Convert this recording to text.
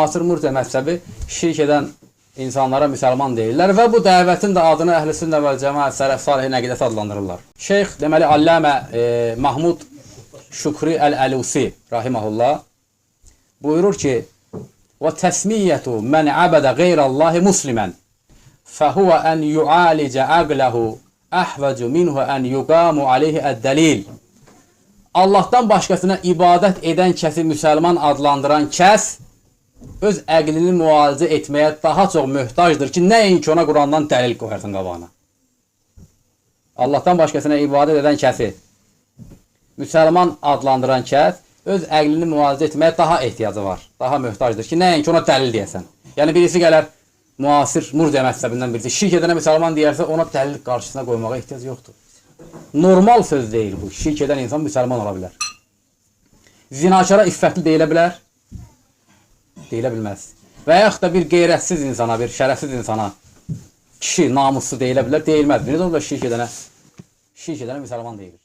müasir murciə məzhəbi şirk edən insanlara müsəlman deyirlər və bu dəvətin də adını Əhl-i Sünnə vəl Cəmaət Sələf Salihin əqidəsi adlandırırlar. Şeyx, deməli, Alləmə Mahmud Şükri Əl-Əlusi rahiməhullah buyurur ki, وَتَسْمِيَّةُ مَنْ عَبَدَ غَيْرَ اللّٰهِ مُسْلِمًا فَهُوَ أَنْ يُعَالِجَ عَقْلَهُ أَحْوَجُ مِنْهُ أَنْ يُقَامُ عَلَيْهِ الدَّلِيلِ Allahdan başqasına ibadət edən kəsi müsəlman adlandıran kəs öz əqlini müalicə etməyə daha çox möhtacdır ki, nəinki ona Qurandan dəlil qoyarsın qabağına. Allahdan başqasına ibadət edən kəsi müsəlman adlandıran kəs öz əqlini müalicə etməyə daha ehtiyacı var, daha möhtacdır ki, nəinki ona dəlil deyəsən. Yəni birisi gələr, müasir murciə məzhəbindən birisi, şirk edənə müsəlman deyərsə, ona dəlil qarşısına qoymağa ehtiyac yoxdur. Normal söz deyil bu. Şirk edən insan müsəlman ola bilər. Zinakara iffətli deyilə bilər? Deyilə bilməz. Və yaxud da bir qeyrətsiz insana, bir şərəfsiz insana kişi namuslu deyilə bilər? Deyilməz. Necə ola şirk edənə müsəlman deyilir.